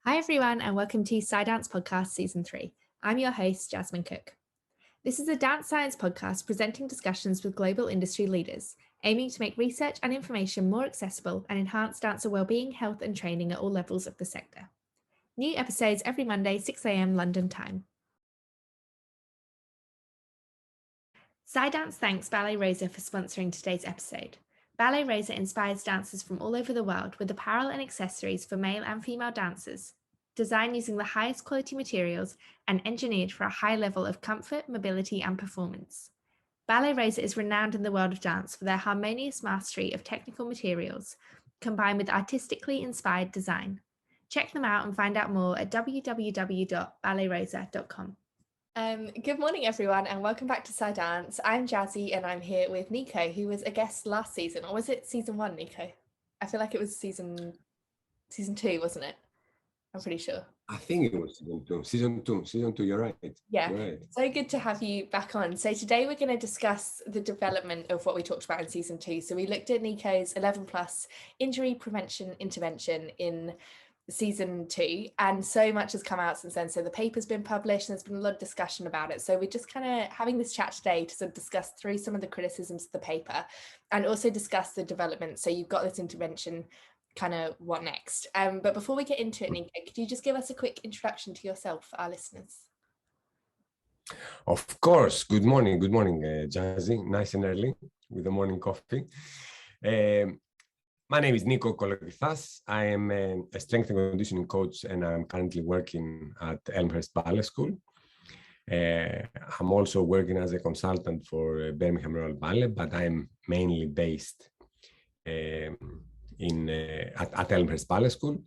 Hi everyone and welcome to Dance Podcast Season 3. I'm your host, Jasmine Cook. This is a dance science podcast presenting discussions with global industry leaders, aiming to make research and information more accessible and enhance dancer wellbeing, health and training at all levels of the sector. New episodes every Monday, 6 a.m. London time. Dance thanks Ballet Rosa for sponsoring today's episode. Ballet Rosa inspires dancers from all over the world with apparel and accessories for male and female dancers, designed using the highest quality materials and engineered for a high level of comfort, mobility, and performance. Ballet Rosa is renowned in the world of dance for their harmonious mastery of technical materials, combined with artistically inspired design. Check them out and find out more at www.balletrosa.com. Good morning, everyone, and welcome back to Dance. I'm Jazzy, and I'm here with Nico, who was a guest last season, or was it season 1, Nico? I feel like it was season 2, wasn't it? I'm pretty sure. I think it was season two, you're right. Yeah, you're right. So good to have you back on. So today we're going to discuss the development of what we talked about in season 2. So we looked at Nico's 11+ injury prevention intervention in season 2, and so much has come out since then. So the paper's been published and there's been a lot of discussion about it. So we're just kind of having this chat today to sort of discuss through some of the criticisms of the paper and also discuss the development. So you've got this intervention, kind of what next. But before we get into it, Nico, could you just give us a quick introduction to yourself for our listeners? Of course. Good morning, Jazzy. Nice and early with the morning coffee. My name is Nico Kolokythas. I am a strength and conditioning coach, and I'm currently working at Elmhurst Ballet School. I'm also working as a consultant for Birmingham Royal Ballet, but I'm mainly based at Elmhurst Ballet School.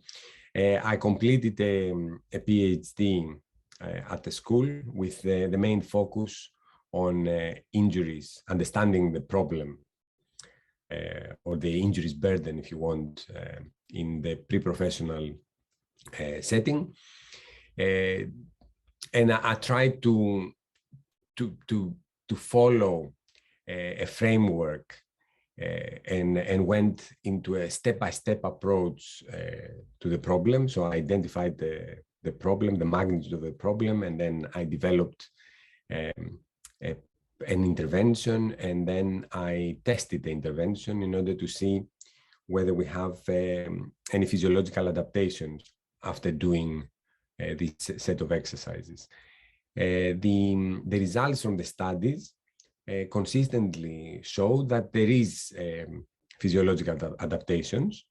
I completed a PhD at the school with the main focus on injuries, understanding the problem or the injuries burden, if you want, in the pre-professional setting. And I tried to follow a framework and went into a step-by-step approach to the problem. So I identified the problem, the magnitude of the problem, and then I developed an intervention, and then I tested the intervention in order to see whether we have any physiological adaptations after doing this set of exercises. The results from the studies consistently show that there is physiological adaptations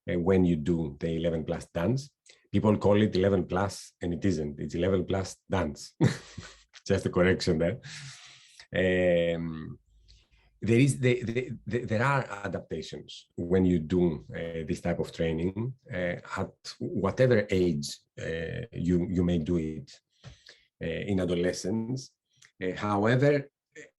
when you do the 11+ dance. People call it 11+, and it isn't. It's 11+ dance. Just a correction there. There are adaptations when you do this type of training at whatever age you may do it in adolescence. However,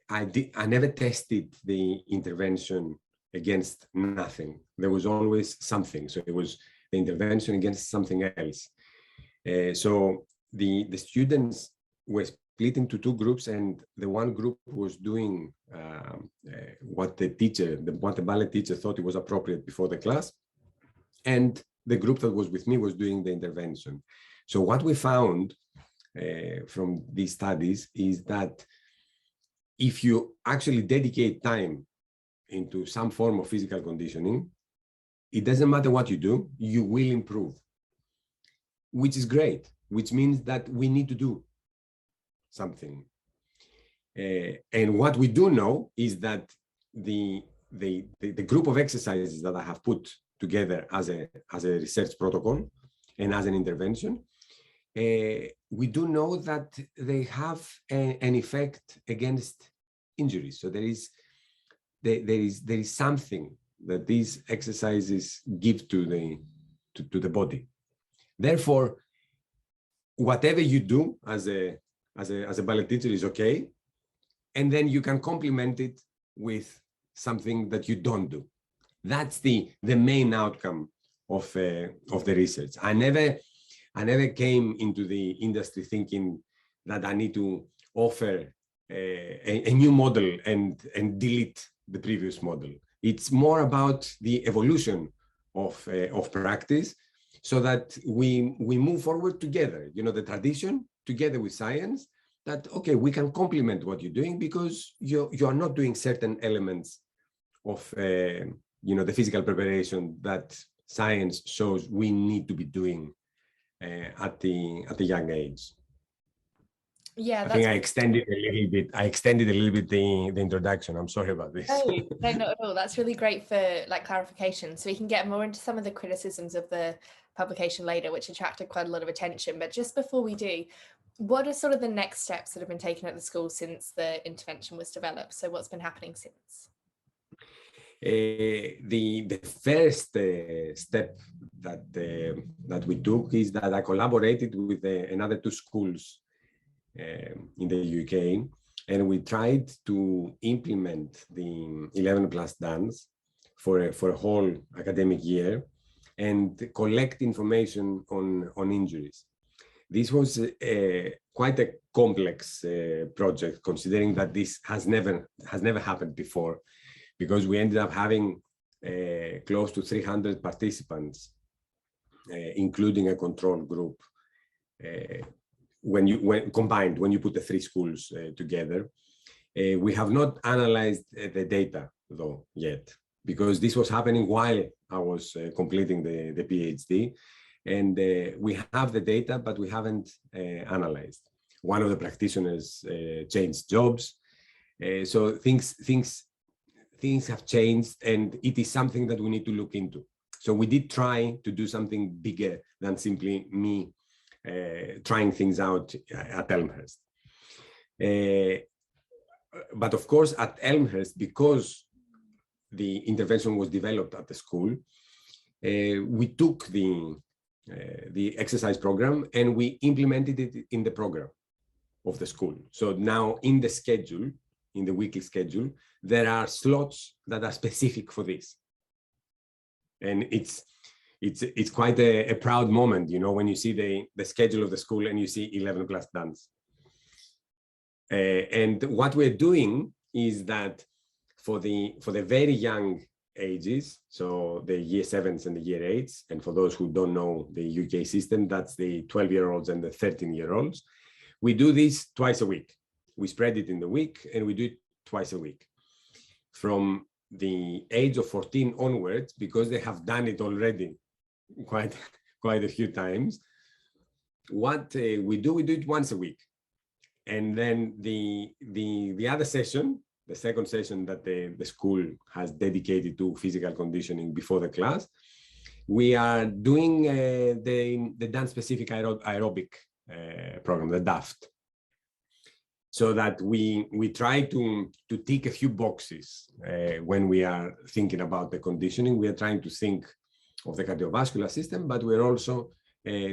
I never tested the intervention against nothing. There was always something. So it was the intervention against something else. So the students were split into 2 groups, and the one group was doing what the ballet teacher thought it was appropriate before the class, and the group that was with me was doing the intervention. So what we found from these studies is that if you actually dedicate time into some form of physical conditioning, it doesn't matter what you do, you will improve, which is great, which means that we need to do something. And what we do know is that the group of exercises that I have put together as a research protocol and as an intervention, we do know that they have an effect against injuries. So there is something that these exercises give to the body. Therefore, whatever you do as a ballet teacher is okay, and then you can complement it with something that you don't do. That's the main outcome of the research. I never came into the industry thinking that I need to offer a new model and delete the previous model. It's more about the evolution of practice so that we move forward together, the tradition together with science, that, okay, we can complement what you're doing because you are not doing certain elements of, the physical preparation that science shows we need to be doing at the young age. Yeah, I think I extended a little bit the introduction. I'm sorry about this. No, not at all. That's really great for clarification. So we can get more into some of the criticisms of the publication later, which attracted quite a lot of attention. But just before we do, what are sort of the next steps that have been taken at the school since the intervention was developed? So what's been happening since? The first step that we took is that I collaborated with another 2 schools in the UK, and we tried to implement the 11+ dance for a whole academic year and collect information on injuries. This was quite a complex project, considering that this has never happened before, because we ended up having close to 300 participants, including a control group. When you put the 3 schools together. We have not analyzed the data though yet, because this was happening while I was completing the PhD, and we have the data, but we haven't analyzed. One of the practitioners changed jobs, so things have changed, and it is something that we need to look into. So we did try to do something bigger than simply me trying things out at Elmhurst. But of course, at Elmhurst, because the intervention was developed at the school, we took the exercise program and we implemented it in the program of the school. So now in the schedule, in the weekly schedule, there are slots that are specific for this. And it's quite a proud moment, when you see the schedule of the school and you see 11+ dance. And what we're doing is that for the very young ages, so the year 7s and the year 8s, and for those who don't know the UK system, that's the 12-year-olds and the 13-year-olds, we do this twice a week. We spread it in the week and we do it twice a week. From the age of 14 onwards, because they have done it already quite a few times, what we do it once a week. And then the other session, the second session that the school has dedicated to physical conditioning before the class, we are doing the dance-specific aerobic program, the DAFT. So that we try to tick a few boxes when we are thinking about the conditioning. We are trying to think of the cardiovascular system, but we're also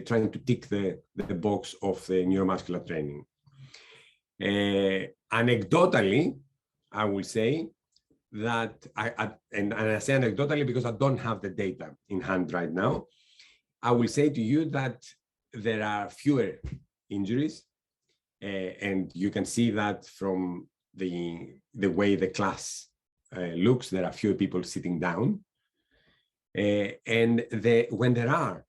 trying to tick the box of the neuromuscular training. Anecdotally, I will say that, and I say anecdotally because I don't have the data in hand right now, I will say to you that there are fewer injuries, and you can see that from the way the class looks. There are fewer people sitting down, and when there are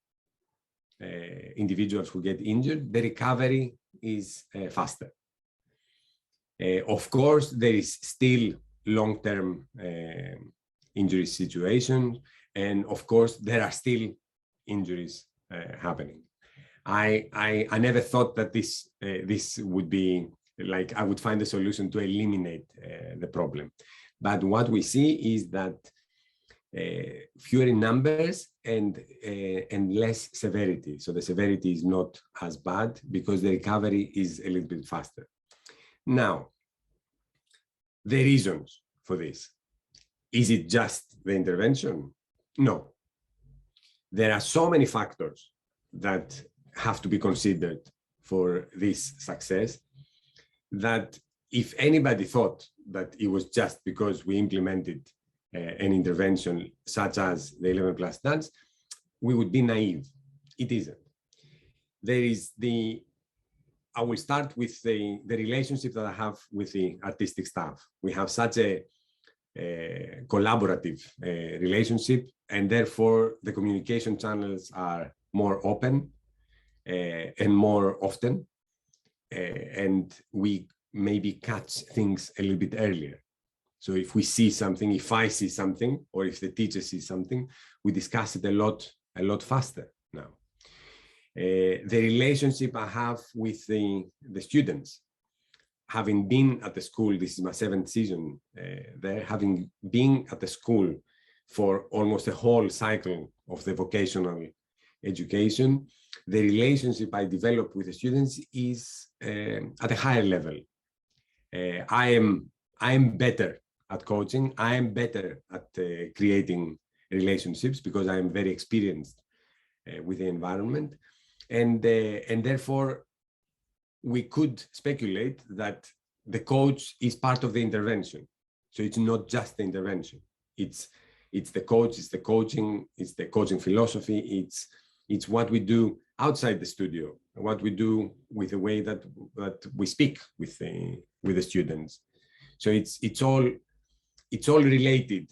individuals who get injured, the recovery is faster. Of course, there is still long-term injury situations, and of course, there are still injuries happening. I never thought that this would be like I would find a solution to eliminate the problem, but what we see is that fewer in numbers and less severity. So the severity is not as bad because the recovery is a little bit faster. Now, the reasons for this. Is it just the intervention? No. There are so many factors that have to be considered for this success that if anybody thought that it was just because we implemented an intervention such as the 11+ dance, we would be naive. It isn't. There is I will start with the relationship that I have with the artistic staff. We have such a collaborative relationship, and therefore the communication channels are more open and more often, and we maybe catch things a little bit earlier. So if we see something, if I see something, or if the teacher sees something, we discuss it a lot faster now. The relationship I have with the students, having been at the school, this is my 7th season there, having been at the school for almost a whole cycle of the vocational education, the relationship I develop with the students is at a higher level. I am better at coaching. I am better at creating relationships because I am very experienced with the environment, and therefore we could speculate that the coach is part of the intervention. So it's not just the intervention. It's the coach. It's the coaching. It's the coaching philosophy. It's what we do outside the studio, what we do with the way that we speak with the students. So it's all related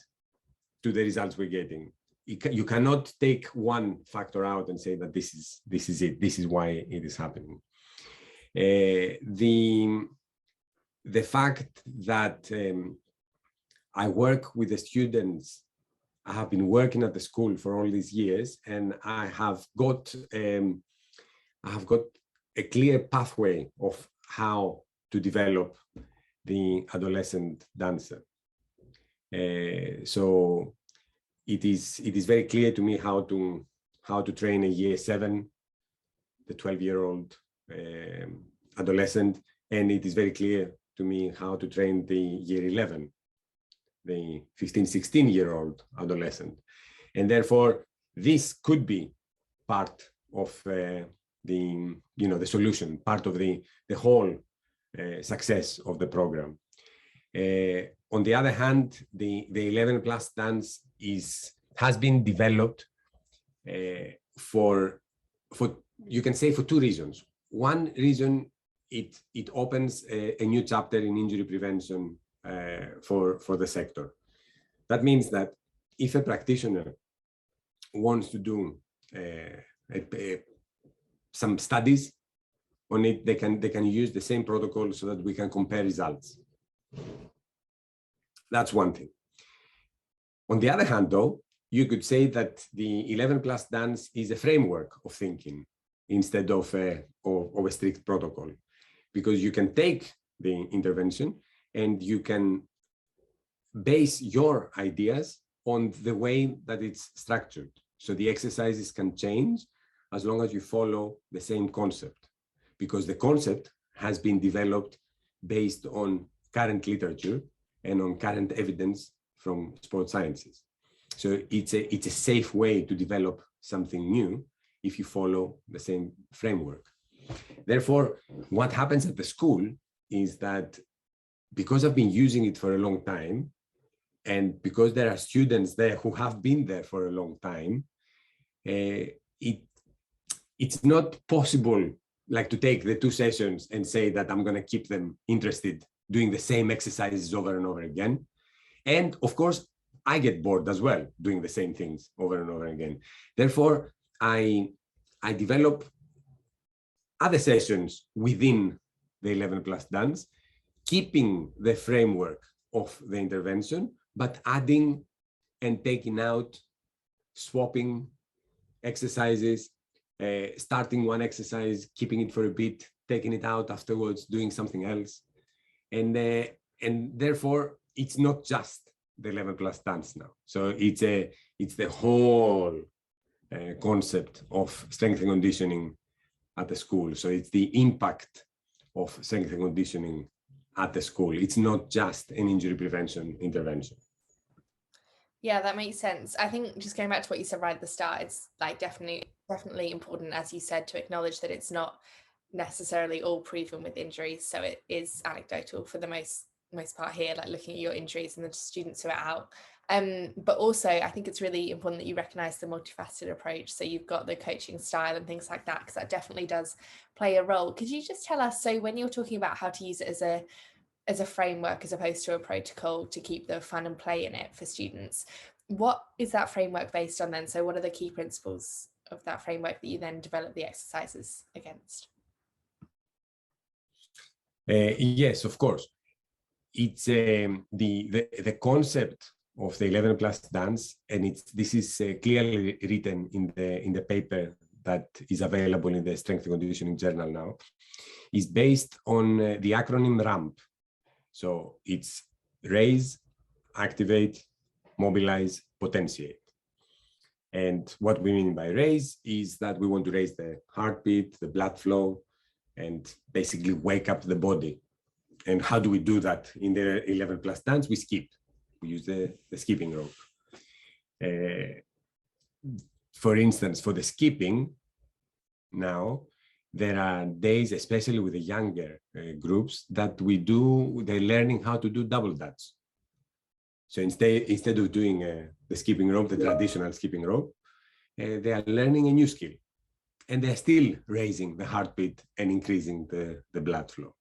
to the results we're getting. You cannot take one factor out and say that this is it. This is why it is happening. The fact that I work with the students, I have been working at the school for all these years, and I have got a clear pathway of how to develop the adolescent dancer. So it is very clear to me how to train a year 7, the 12-year-old adolescent, and it is very clear to me how to train the year 11, the 15, 16-year-old adolescent. And therefore, this could be part of the solution, part of the whole success of the program. On the other hand, the 11 plus dance has been developed for you can say for 2 reasons. One reason, it opens a new chapter in injury prevention for the sector. That means that if a practitioner wants to do some studies on it, they can use the same protocol so that we can compare results. That's one thing. On the other hand, though, you could say that the 11 plus dance is a framework of thinking instead of a strict protocol, because you can take the intervention and you can base your ideas on the way that it's structured. So the exercises can change as long as you follow the same concept, because the concept has been developed based on current literature and on current evidence from sports sciences. So it's a safe way to develop something new if you follow the same framework. Therefore, what happens at the school is that because I've been using it for a long time, and because there are students there who have been there for a long time, it's not possible like to take the 2 sessions and say that I'm going to keep them interested doing the same exercises over and over again. And of course, I get bored as well doing the same things over and over again. Therefore, I develop other sessions within the 11 plus dance, keeping the framework of the intervention, but adding and taking out, swapping exercises, starting one exercise, keeping it for a bit, taking it out afterwards, doing something else. And therefore, it's not just the 11 plus dance now. So it's the whole concept of strength and conditioning at the school. So it's the impact of strength and conditioning at the school. It's not just an injury prevention intervention. Yeah, that makes sense. I think just going back to what you said right at the start, it's like definitely important, as you said, to acknowledge that it's not necessarily all proven with injuries. So it is anecdotal for the most part here, like looking at your injuries and the students who are out. But also, I think it's really important that you recognise the multifaceted approach. So you've got the coaching style and things like that, because that definitely does play a role. Could you just tell us, so when you're talking about how to use it as a framework as opposed to a protocol to keep the fun and play in it for students, what is that framework based on then? So what are the key principles that framework that you then develop the exercises against? Yes, of course. It's the concept of the 11 plus dance, and this is clearly written in the paper that is available in the Strength and Conditioning Journal now, is based on the acronym RAMP. So it's raise, activate, mobilize, potentiate. And what we mean by raise is that we want to raise the heartbeat, the blood flow, and basically wake up the body. And how do we do that in the 11 plus dance? We skip. We use the skipping rope. For instance, for the skipping, now there are days, especially with the younger groups, that they're learning how to do double dutch. So instead of doing the skipping rope, the traditional skipping rope, they are learning a new skill. And they're still raising the heartbeat and increasing the blood flow.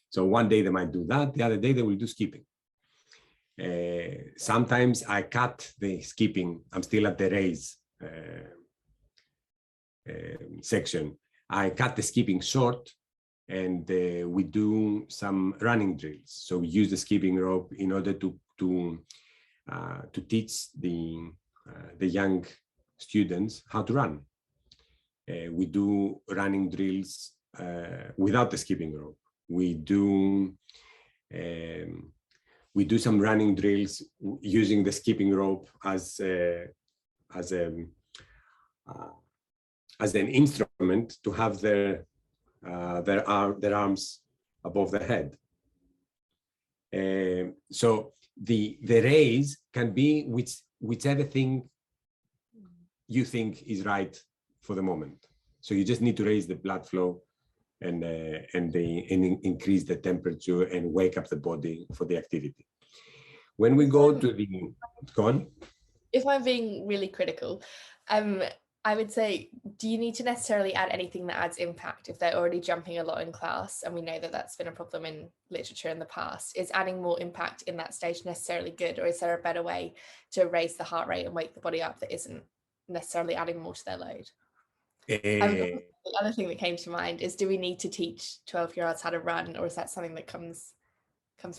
So one day they might do that, the other day they will do skipping. Sometimes I cut the skipping, I'm still at the raise section. I cut the skipping short, and we do some running drills. So we use the skipping rope in order to teach the young students how to run. We do running drills without the skipping rope. We do some running drills using the skipping rope as an instrument to have their arms above the head. So the raise can be whichever thing you think is right for the moment. So you just need to raise the blood flow and increase the temperature and wake up the body for the activity. When we go to the, go on. If I'm being really critical, I would say, do you need to necessarily add anything that adds impact if they're already jumping a lot in class? And we know that that's been a problem in literature in the past. Is adding more impact in that stage necessarily good, or is there a better way to raise the heart rate and wake the body up that isn't necessarily adding more to their load? The other thing that came to mind is, do we need to teach 12-year-olds how to run, or is that something that comes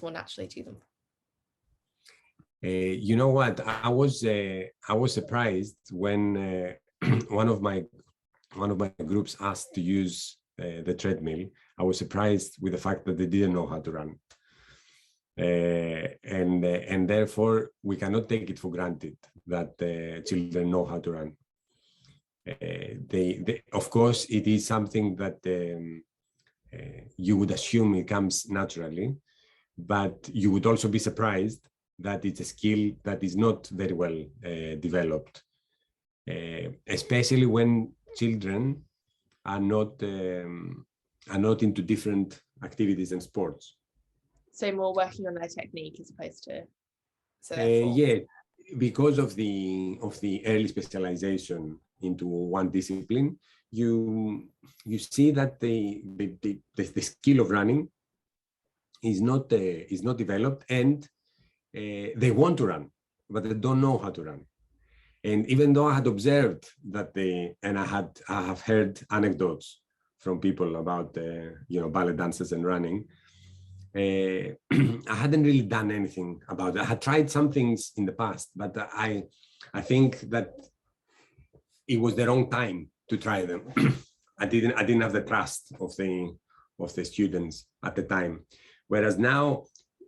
more naturally to them? You know what? I was surprised when one of my groups asked to use the treadmill. I was surprised with the fact that they didn't know how to run, and therefore we cannot take it for granted that children know how to run. Of course, it is something that you would assume it comes naturally, but you would also be surprised that it's a skill that is not very well developed, especially when children are not into different activities and sports. So more working on their technique as opposed to. Yeah, because of the early specialization into one discipline, you see that the skill of running is not developed, and they want to run, but they don't know how to run. And even though I had observed that I have heard anecdotes from people about ballet dancers and running, I hadn't really done anything about it. I had tried some things in the past, but I think that it was the wrong time to try them. I didn't have the trust of the students at the time. Whereas now,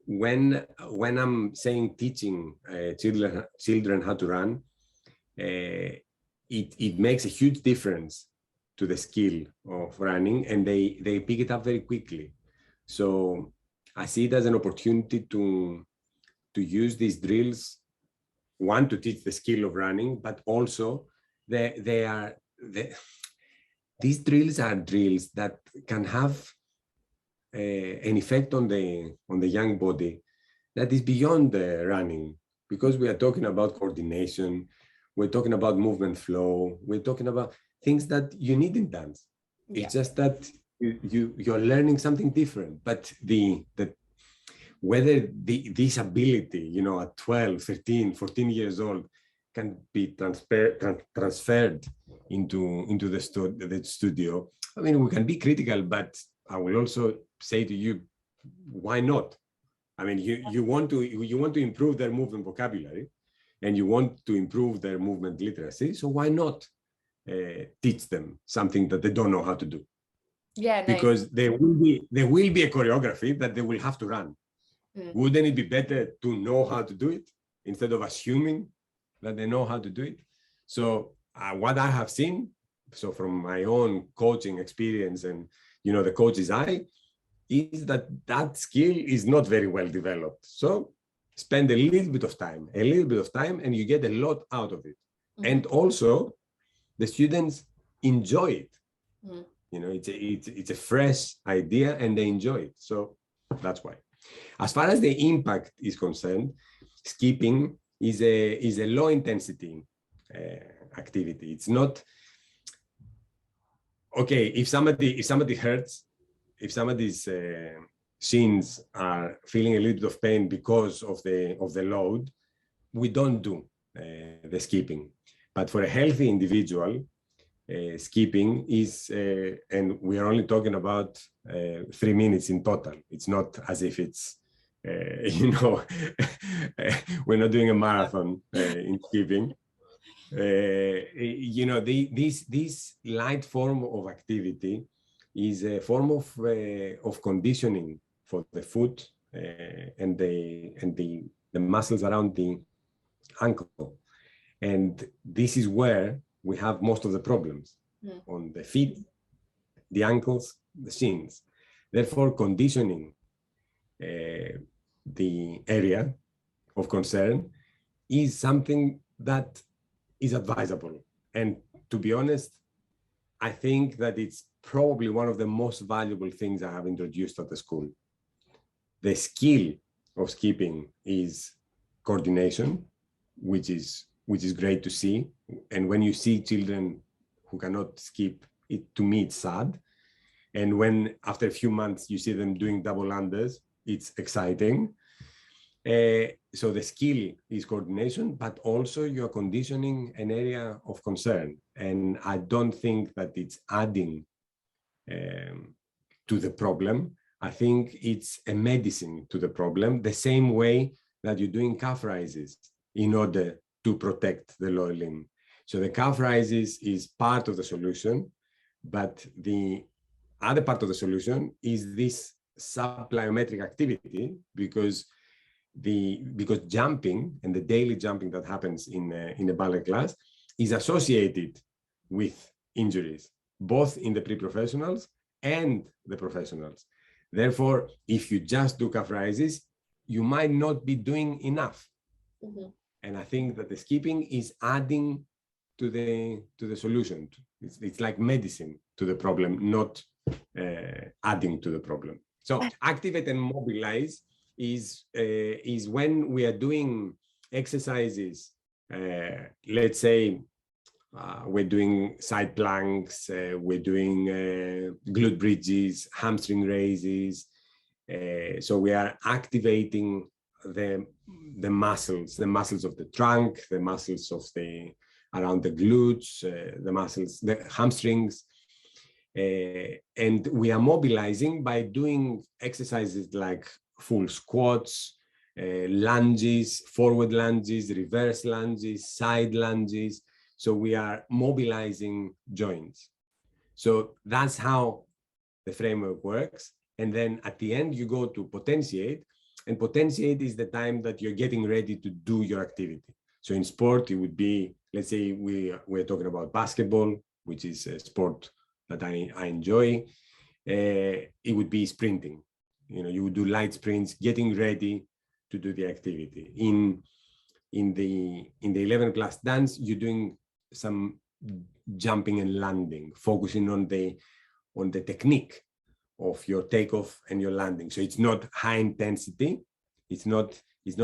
when I'm teaching children how to run, it makes a huge difference to the skill of running, and they pick it up very quickly. So I see it as an opportunity to use these drills, one, to teach the skill of running, but also these drills are drills that can have an effect on the young body that is beyond the running, because we are talking about coordination, we're talking about movement flow, we're talking about things that you need in dance. Yeah. It's just that you're learning something different, but whether this ability, at 12, 13, 14 years old can be transferred into the studio. I mean, we can be critical, but I will also say to you, why not? I mean, you want to improve their movement vocabulary, and you want to improve their movement literacy. So why not teach them something that they don't know how to do? Yeah, no. Because there will be a choreography that they will have to run. Wouldn't it be better to know how to do it instead of assuming that they know how to do it? So what I have seen, so from my own coaching experience and the coach's eye, is that skill is not very well developed. So spend a little bit of time, and you get a lot out of it. And also, the students enjoy it. It's a fresh idea, and they enjoy it. So that's why. As far as the impact is concerned, skipping is a low intensity activity. It's not okay if somebody hurts, if somebody's shins are feeling a little bit of pain because of the load, we don't do the skipping. But for a healthy individual, skipping is, and we are only talking about 3 minutes in total. It's not as if it's, we're not doing a marathon in skipping. This light form of activity is a form of conditioning for the foot and the muscles around the ankle. And this is where we have most of the problems on the feet, the ankles, the shins. Therefore, conditioning the area of concern is something that is advisable. And to be honest, I think that it's probably one of the most valuable things I have introduced at the school. The skill of skipping is coordination, which is great to see. And when you see children who cannot skip, to me, it's sad. And when after a few months you see them doing double unders, it's exciting. So the skill is coordination, but also you're conditioning an area of concern. And I don't think that it's adding to the problem. I think it's a medicine to the problem, the same way that you're doing calf raises in order to protect the lower limb. So the calf raises is part of the solution, but the other part of the solution is this subplyometric activity, because jumping and the daily jumping that happens in a ballet class is associated with injuries, both in the pre-professionals and the professionals. Therefore, if you just do calf raises, you might not be doing enough. And I think that the skipping is adding to the solution. It's like medicine to the problem, not adding to the problem. So activate and mobilize is when we are doing exercises. Let's say we're doing side planks, we're doing glute bridges, hamstring raises. So we are activating the muscles of the trunk, the muscles of around the glutes, the muscles, the hamstrings. And we are mobilizing by doing exercises like full squats, lunges, forward lunges, reverse lunges, side lunges. So we are mobilizing joints. So that's how the framework works. And then at the end, you go to potentiate. And potentiate is the time that you're getting ready to do your activity. So in sport, it would be, let's say we're talking about basketball, which is a sport that I enjoy. It would be sprinting. You would do light sprints, getting ready to do the activity. In the 11 class dance, you're doing some jumping and landing, focusing on the technique of your takeoff and your landing. So it's not high intensity. It's not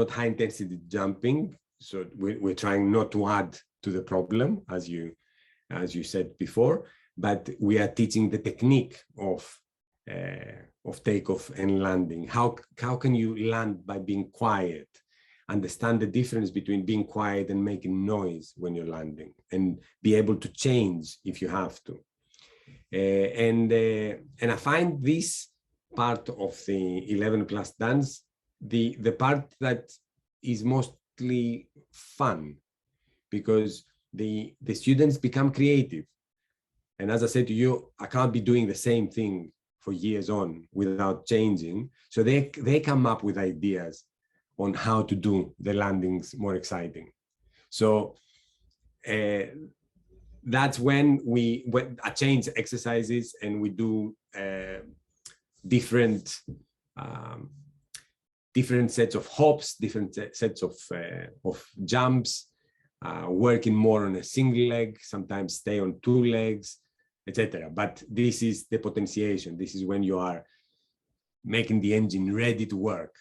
high intensity jumping. So we're trying not to add to the problem, as you said before, but we are teaching the technique of takeoff and landing. How can you land by being quiet? understand the difference between being quiet and making noise when you're landing, and be able to change if you have to. And I find this part of the 11 plus dance the part that is mostly fun, because the students become creative. And as I said to you, I can't be doing the same thing for years on without changing. So they come up with ideas on how to do the landings more exciting. So that's when I change exercises, and we do different sets of hops, different sets of jumps, working more on a single leg, sometimes stay on 2 legs, etc. But this is the potentiation. This is when you are making the engine ready to work.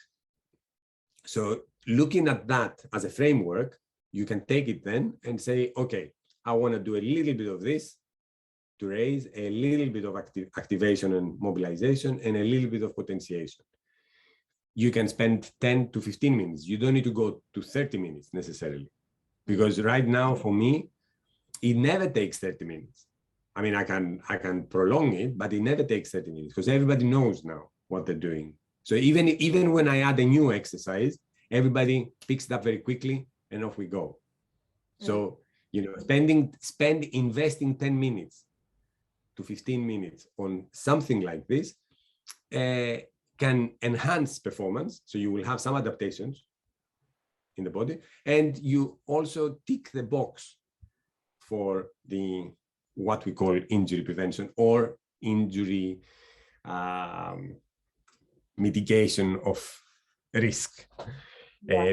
So looking at that as a framework, you can take it then and say, okay, I want to do a little bit of this to raise, a little bit of activation and mobilization, and a little bit of potentiation. You can spend 10 to 15 minutes. You don't need to go to 30 minutes necessarily. Because right now, for me, it never takes 30 minutes. I mean, I can prolong it, but it never takes 30 minutes because everybody knows now what they're doing. So even when I add a new exercise, everybody picks it up very quickly and off we go. So, investing 10 minutes to 15 minutes on something like this can enhance performance. So you will have some adaptations in the body, and you also tick the box for what we call injury prevention or injury mitigation of risk.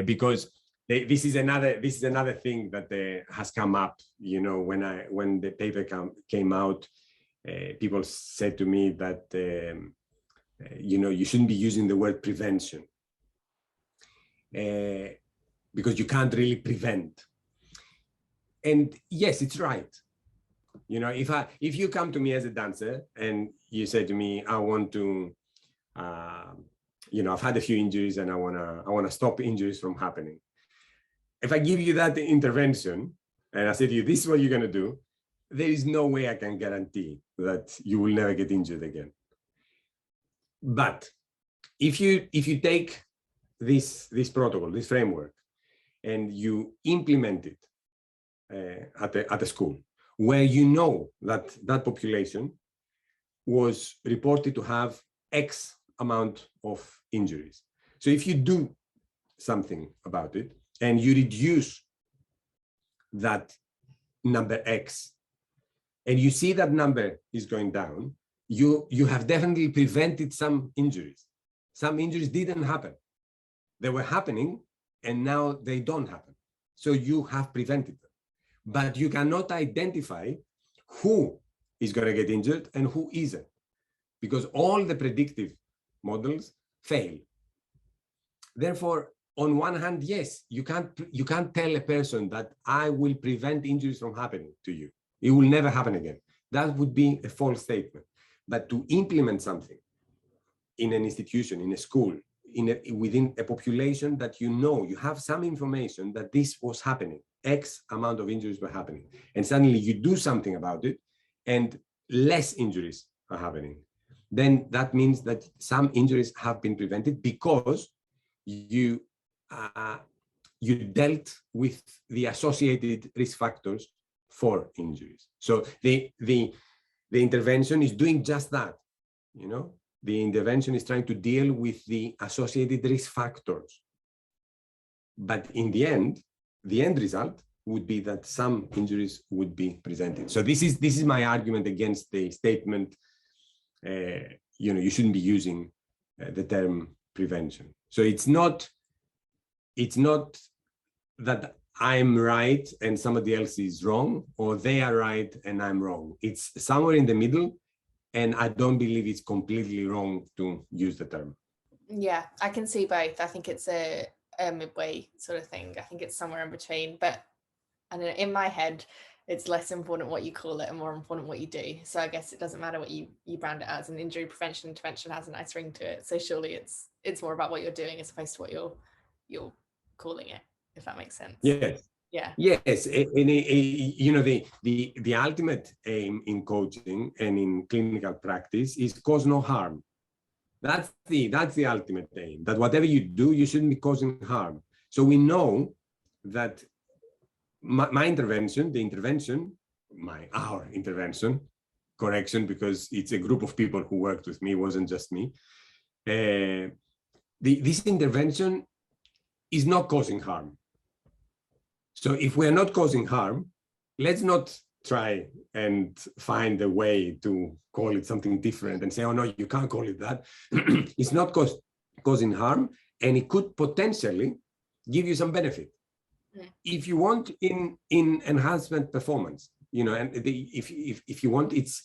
Because this is another thing that has come up. When the paper came out, people said to me that you shouldn't be using the word prevention because you can't really prevent. And yes, it's right. If you come to me as a dancer and you say to me, I want to, I've had a few injuries and I wanna stop injuries from happening. If I give you that intervention and I say to you, this is what you're gonna do, there is no way I can guarantee that you will never get injured again. But if you take this protocol, this framework, and you implement it at a school where that population was reported to have X amount of injuries. So if you do something about it and you reduce that number X and you see that number is going down, you have definitely prevented some injuries. Some injuries didn't happen. They were happening and now they don't happen. So you have prevented them. But you cannot identify who is going to get injured and who isn't, because all the predictive models fail. Therefore, on one hand, yes, you can't tell a person that I will prevent injuries from happening to you. It will never happen again. That would be a false statement. But to implement something in an institution, in a school, within a population that you have some information that this was happening, X amount of injuries were happening, and suddenly you do something about it and less injuries are happening, then that means that some injuries have been prevented because you dealt with the associated risk factors for injuries. So the intervention is doing just that, The intervention is trying to deal with the associated risk factors. But in the end result would be that some injuries would be presented. So this is my argument against the statement, you shouldn't be using the term prevention. So it's not that I'm right and somebody else is wrong, or they are right and I'm wrong. It's somewhere in the middle. And I don't believe it's completely wrong to use the term. Yeah, I can see both. I think it's a midway sort of thing. I think it's somewhere in between. But I don't know, in my head, it's less important what you call it and more important what you do. So I guess it doesn't matter what you brand it as. An injury prevention intervention has a nice ring to it. So surely it's more about what you're doing as opposed to what you're calling it, if that makes sense. Yes. Yeah. Yes, and you know, the ultimate aim in coaching and in clinical practice is cause no harm. That's the ultimate aim. That whatever you do, you shouldn't be causing harm. So we know that our intervention, correction, because it's a group of people who worked with me, it wasn't just me. This intervention is not causing harm. So if we're not causing harm, let's not try and find a way to call it something different and say, oh no, you can't call it that. It's not causing harm, and it could potentially give you some benefit. If you want in enhancement performance, you know, and if you want, it's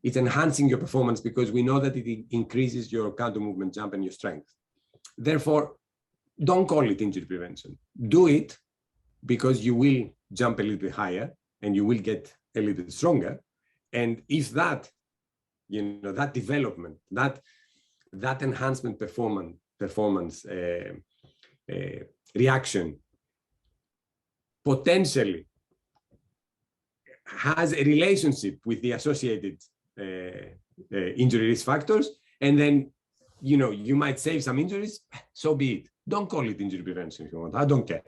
enhancing your performance, because we know that it increases your counter movement jump and your strength. Therefore, don't call it injury prevention. Do it because you will jump a little bit higher and you will get a little bit stronger. And if that, you know, that development, that enhancement performance reaction potentially has a relationship with the associated injury risk factors, and then, you know, you might save some injuries, so be it. Don't call it injury prevention if you want. I don't care.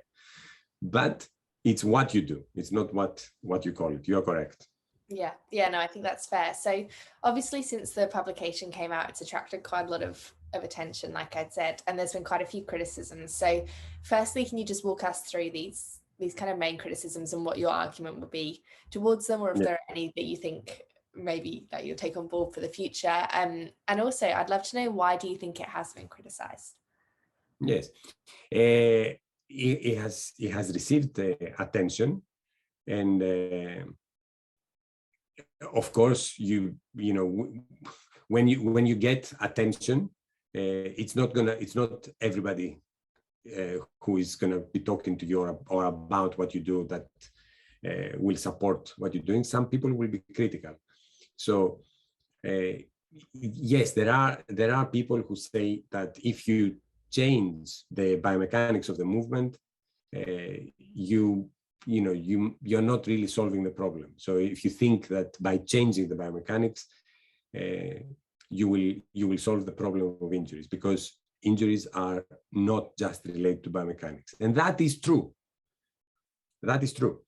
But it's what you do. It's not what you call it. You're correct. Yeah, no, I think that's fair. So obviously, since the publication came out, it's attracted quite a lot of attention, like I'd said, and there's been quite a few criticisms. So firstly, can you just walk us through these kind of main criticisms and what your argument would be towards them, or if there are any that you think maybe that you'll take on board for the future? And also, I'd love to know, why do you think it has been criticized? Yes, it has received attention, and of course, you know, when you get attention, it's not everybody who is gonna be talking to you or about what you do that will support what you're doing. Some people will be critical. So yes, there are people who say that if you change the biomechanics of the movement, you're not really solving the problem. So if you think that by changing the biomechanics, you will solve the problem of injuries, because injuries are not just related to biomechanics, and that is true. That is true.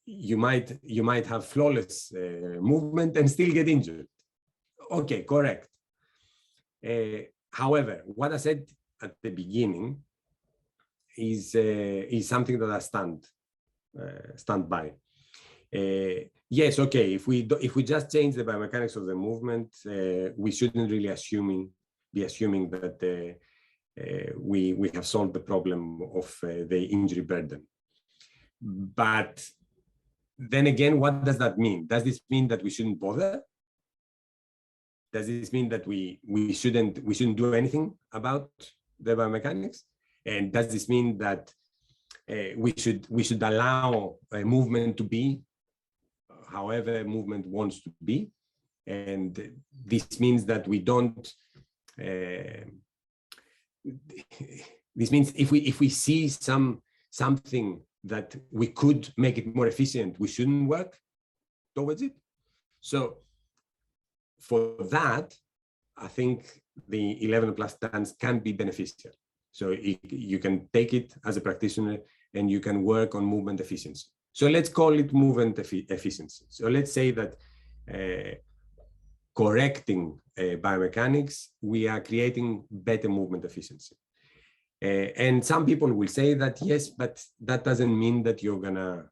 You might have flawless movement and still get injured. Okay, correct. However, what I said at the beginning is something that I stand by. Yes, okay. If we just change the biomechanics of the movement, we shouldn't really be assuming that we have solved the problem of the injury burden. But then again, what does that mean? Does this mean that we shouldn't bother? Does this mean that we shouldn't do anything about the biomechanics? And does this mean that we should allow a movement to be however movement wants to be? And this means that we don't. This means if we see something that we could make it more efficient, we shouldn't work towards it. So for that, I think the 11+ stance can be beneficial. So you can take it as a practitioner and you can work on movement efficiency. So let's call it movement efficiency. So let's say that correcting biomechanics, we are creating better movement efficiency. And some people will say that, yes, but that doesn't mean that you're gonna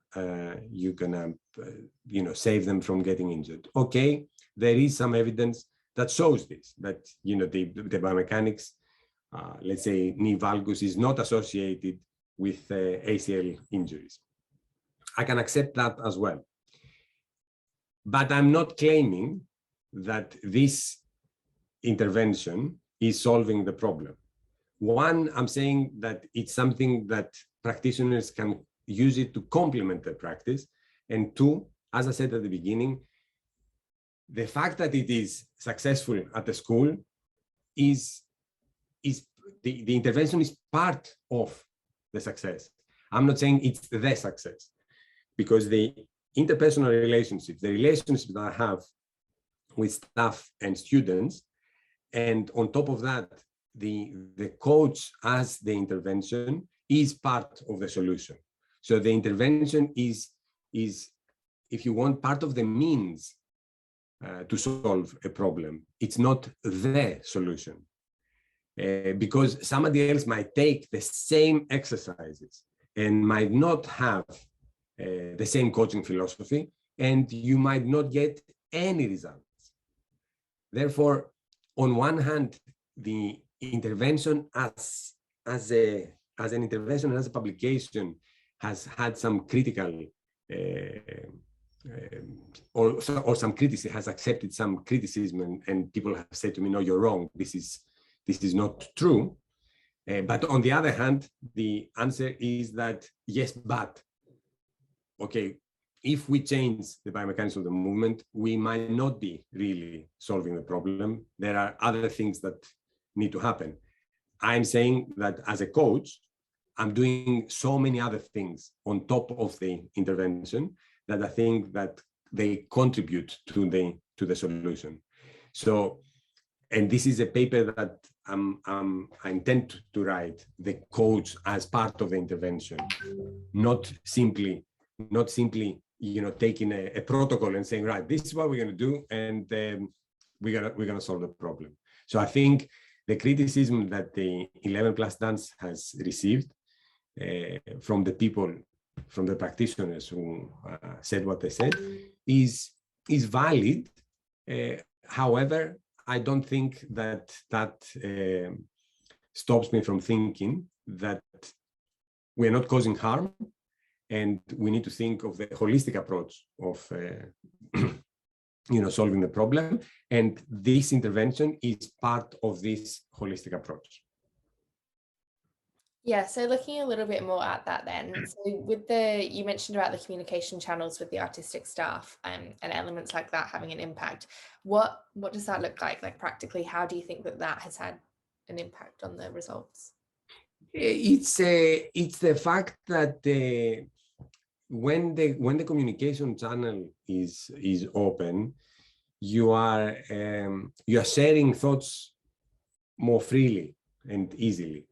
save them from getting injured. Okay, there is some evidence that shows this, that the biomechanics, let's say knee valgus, is not associated with ACL injuries. I can accept that as well. But I'm not claiming that this intervention is solving the problem. One, I'm saying that it's something that practitioners can use it to complement their practice. And two, as I said at the beginning, the fact that it is successful at the school is the intervention is part of the success. I'm not saying it's the success, because the interpersonal relationships, the relationships that I have with staff and students, and on top of that, the coach as the intervention is part of the solution. So the intervention is, if you want, part of the means to solve a problem. It's not the solution. Because somebody else might take the same exercises and might not have the same coaching philosophy, and you might not get any results. Therefore, on one hand, the intervention as an intervention, as a publication, has had some critical or some criticism, has accepted some criticism, and people have said to me, no, you're wrong, this is not true. But on the other hand, the answer is that yes, but okay, if we change the biomechanics of the movement, we might not be really solving the problem. There are other things that need to happen. I'm saying that as a coach, I'm doing so many other things on top of the intervention that I think that they contribute to the solution. So, and this is a paper that I intend to write, the coach as part of the intervention, not simply taking a protocol and saying, right, this is what we're going to do, and we're going to solve the problem. So I think the criticism that the 11 plus dance has received from the people, from the practitioners who said what they said, is valid. However, I don't think that stops me from thinking that we're not causing harm, and we need to think of the holistic approach of solving the problem, and this intervention is part of this holistic approach. Yeah, so looking a little bit more at that then, so you mentioned about the communication channels with the artistic staff and elements like that having an impact. What does that look like practically? How do you think that has had an impact on the results? It's the fact that when the communication channel is open, you are sharing thoughts more freely and easily.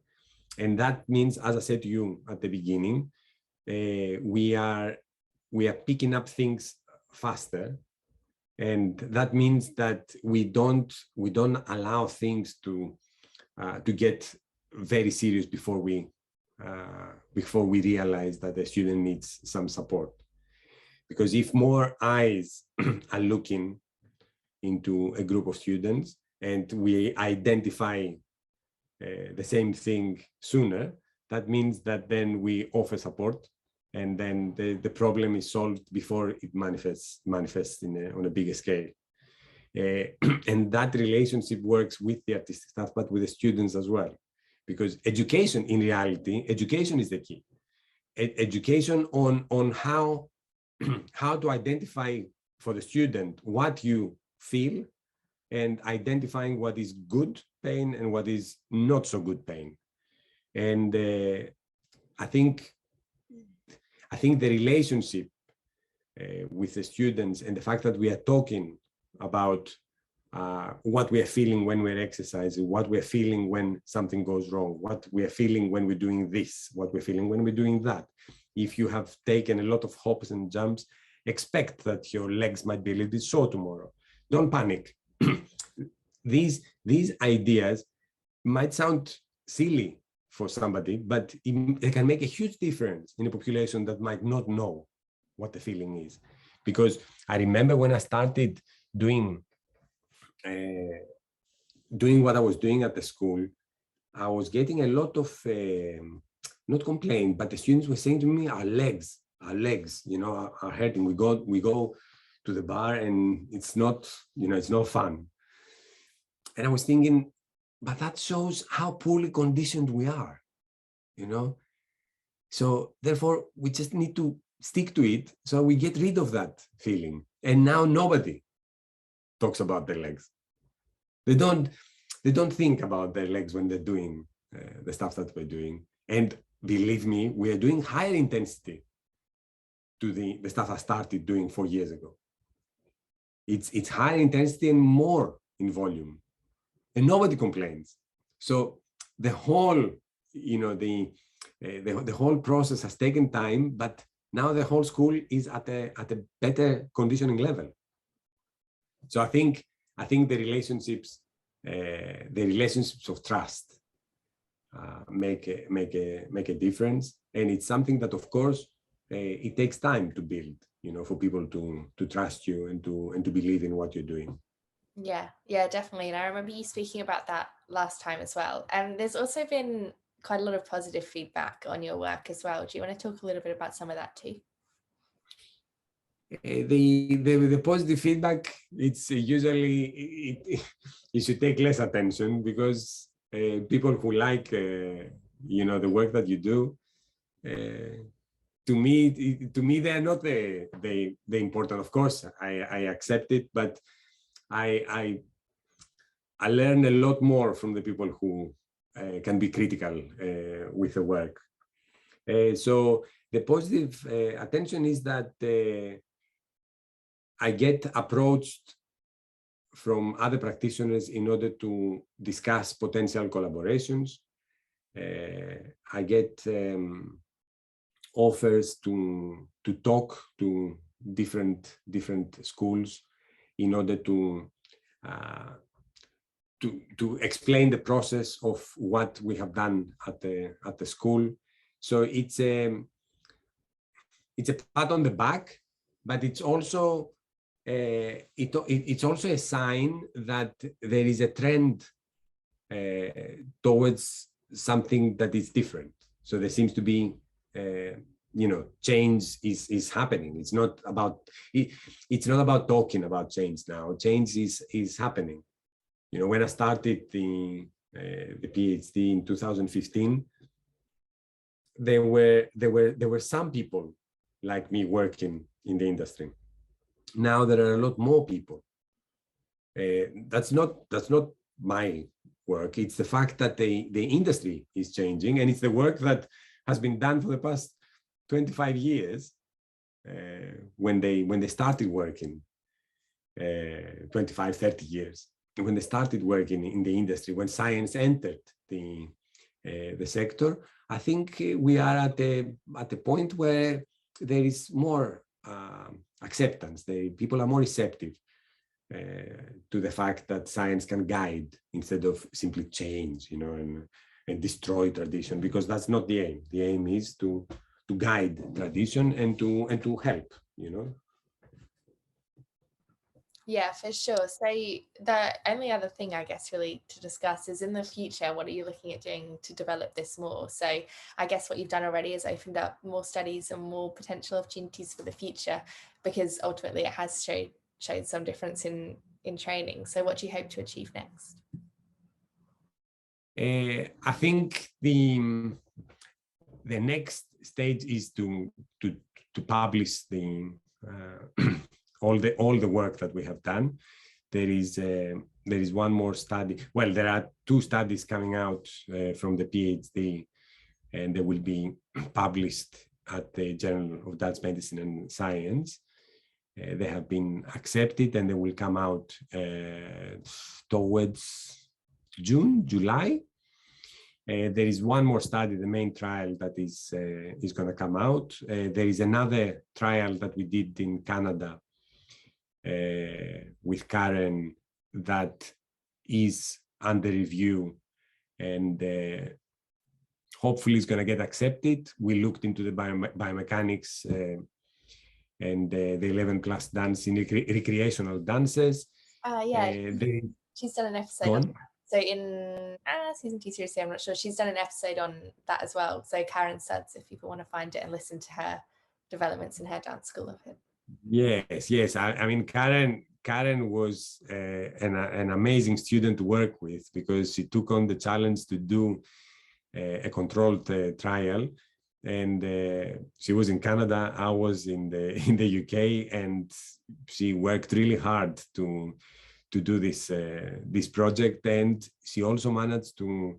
And that means, as I said to you at the beginning, we are picking up things faster, and that means that we don't allow things to get very serious before we realize that the student needs some support. Because if more eyes are looking into a group of students and we identify the same thing sooner, that means that then we offer support, and then the problem is solved before it manifests on a bigger scale. And that relationship works with the artistic staff, but with the students as well. Because education, in reality, education is the key. Education on how to identify for the student what you feel, and identifying what is good pain and what is not so good pain. And I think the relationship with the students, and the fact that we are talking about what we are feeling when we're exercising, what we're feeling when something goes wrong, what we are feeling when we're doing this, what we're feeling when we're doing that. If you have taken a lot of hops and jumps, expect that your legs might be a little bit sore tomorrow. Don't panic. These ideas might sound silly for somebody, but it can make a huge difference in a population that might not know what the feeling is. Because I remember when I started doing what I was doing at the school, I was getting a lot of not complaint, but the students were saying to me, our legs, are hurting. We go to the bar and it's not fun. And I was thinking, but that shows how poorly conditioned we are, So therefore, we just need to stick to it so we get rid of that feeling. And now nobody talks about their legs. They don't think about their legs when they're doing the stuff that we're doing. And believe me, we are doing higher intensity to the stuff I started doing 4 years ago. It's higher intensity and more in volume, and nobody complains. So the whole, the whole process has taken time, but now the whole school is at a better conditioning level. So I think the relationships of trust make a difference, and it's something that, of course, it takes time to build. For people to trust you and to believe in what you're doing. Yeah, definitely. And I remember you speaking about that last time as well. And there's also been quite a lot of positive feedback on your work as well. Do you want to talk a little bit about some of that too? The positive feedback, it's usually you should take less attention, because people who like the work that you do, to me they are not the important. Of course, I accept it, but I learn a lot more from the people who can be critical with the work. So the positive attention is that I get approached from other practitioners in order to discuss potential collaborations. I get offers to talk to different schools in order to explain the process of what we have done at the school. So it's a pat on the back, but it's also it's also a sign that there is a trend towards something that is different. So there seems to be change is happening. It's not about talking about change now. Change is happening. When I started the PhD in 2015, there were some people like me working in the industry. Now there are a lot more people. That's not my work. It's the fact that the industry is changing, and it's the work that has been done for the past 25 years when they started working, 25, 30 years, when they started working in the industry, when science entered the sector. I think we are at a point where there is more acceptance. People are more receptive to the fact that science can guide instead of simply change, and destroy tradition, because that's not the aim. The aim is to guide tradition and to help, Yeah, for sure. So the only other thing I guess really to discuss is, in the future, what are you looking at doing to develop this more? So I guess what you've done already is opened up more studies and more potential opportunities for the future, because ultimately it has showed some difference in training. So what do you hope to achieve next? I think the next stage is to publish the all the work that we have done. There is one more study. Well, there are 2 studies coming out from the PhD, and they will be published at the Journal of Dutch Medicine and Science. They have been accepted, and they will come out towards June, July. There is one more study, the main trial, that is going to come out. There is another trial that we did in Canada with Karen that is under review, and hopefully it's going to get accepted. We looked into the biomechanics and the 11+ dance in recreational dances. She's done an episode on that. So in season 2, series 3, I'm not sure, she's done an episode on that as well. So Karen Suds, if people want to find it and listen to her developments in her dance school of it. Yes. I mean, Karen was an amazing student to work with, because she took on the challenge to do a controlled trial, and she was in Canada. I was in the UK, and she worked really hard to do this project, and she also managed to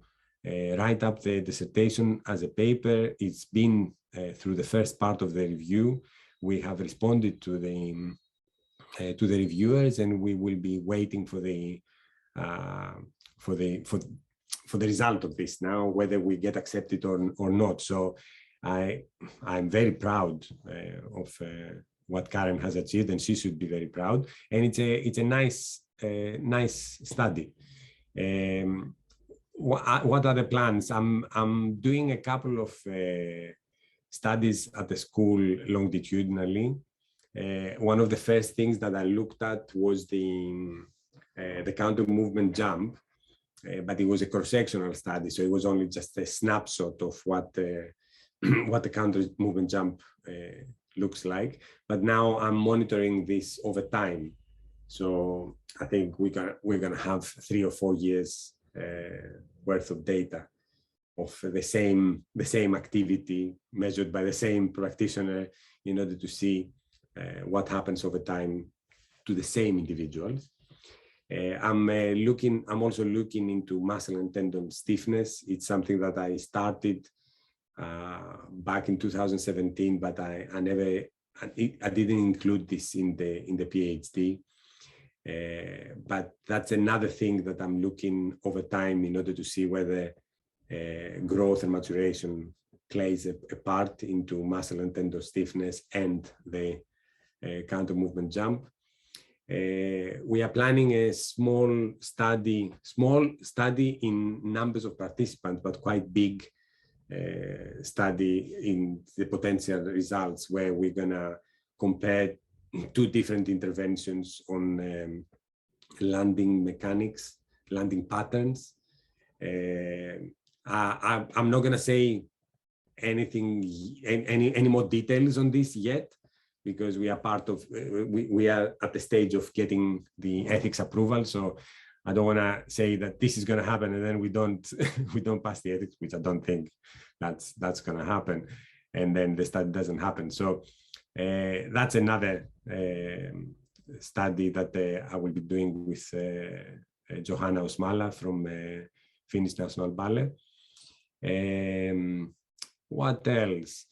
write up the dissertation as a paper. It's been through the first part of the review. We have responded to the reviewers, and we will be waiting for the result of this now, whether we get accepted or not. So I'm very proud of what Karen has achieved, and she should be very proud. And it's a nice study. What are the plans? I'm doing a couple of studies at the school longitudinally. One of the first things that I looked at was the counter movement jump, but it was a cross-sectional study, so it was only just a snapshot of what the counter movement jump looks like. But now I'm monitoring this over time, so I think we're gonna have 3 or 4 years worth of data of the same activity measured by the same practitioner in order to see what happens over time to the same individuals. I'm also looking into muscle and tendon stiffness. It's something that I started back in 2017, but I didn't include this in the PhD. But that's another thing that I'm looking over time in order to see whether growth and maturation plays a part into muscle and tendon stiffness and the counter movement jump. We are planning a small study in numbers of participants, but quite big study in the potential results, where we're gonna compare 2 different interventions on landing mechanics, landing patterns. I'm not gonna say any more details on this yet, because we are we are at the stage of getting the ethics approval. So I don't want to say that this is going to happen and then we don't pass the ethics, which I don't think that's going to happen, and then the study doesn't happen. So that's another study that I will be doing with Johanna Osmala from Finnish National Ballet. What else?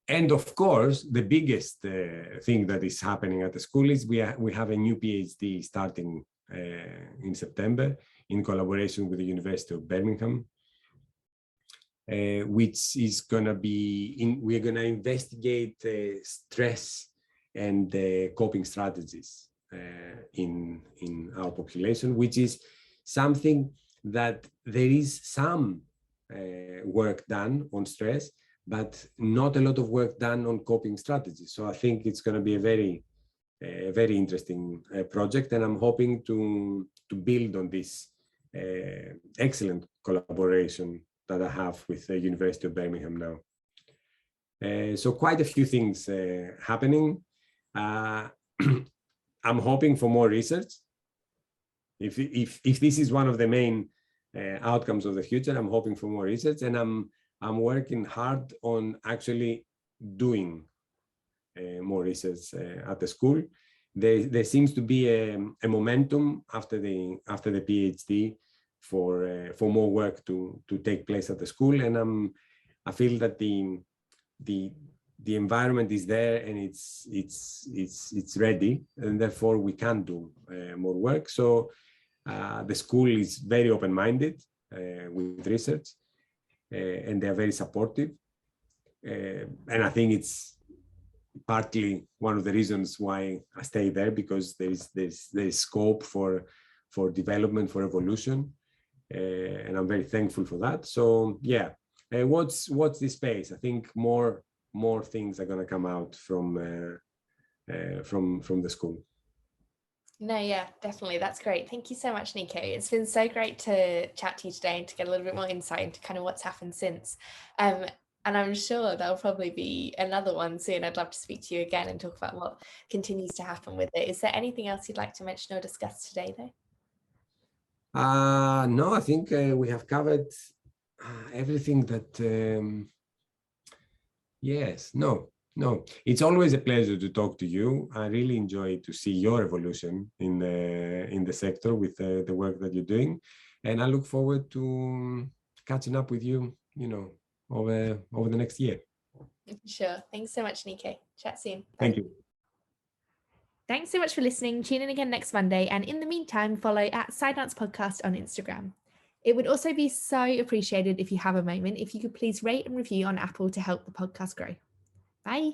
And of course, the biggest thing that is happening at the school is we have a new PhD starting in September in collaboration with the University of Birmingham, which is going to be, we're going to investigate stress and coping strategies in our population, which is something that there is some work done on stress, but not a lot of work done on coping strategies. So I think it's going to be a very interesting project, and I'm hoping to build on this excellent collaboration that I have with the University of Birmingham now. So quite a few things happening. I'm hoping for more research. If this is one of the main outcomes of the future, I'm hoping for more research, and I'm working hard on actually doing more research at the school. There seems to be a momentum after the PhD for more work to take place at the school, and I feel that the environment is there and it's ready, and therefore we can do more work. So the school is very open-minded with research. And they're very supportive, and I think it's partly one of the reasons why I stay there, because there's scope for development, for evolution, and I'm very thankful for that. So yeah, what's the space? I think more things are going to come out from the school. No, yeah, definitely. That's great. Thank you so much, Nico. It's been so great to chat to you today and to get a little bit more insight into kind of what's happened since. And I'm sure there'll probably be another one soon. I'd love to speak to you again and talk about what continues to happen with it. Is there anything else you'd like to mention or discuss today, though? No, I think we have covered everything that, yes, no, it's always a pleasure to talk to you. I really enjoy to see your evolution in the sector with the work that you're doing. And I look forward to catching up with you, over the next year. Sure. Thanks so much, Nico. Chat soon. Bye. Thank you. Thanks so much for listening. Tune in again next Monday. And in the meantime, follow @Side-Dance Podcast on Instagram. It would also be so appreciated if you have a moment, if you could please rate and review on Apple to help the podcast grow. Bye.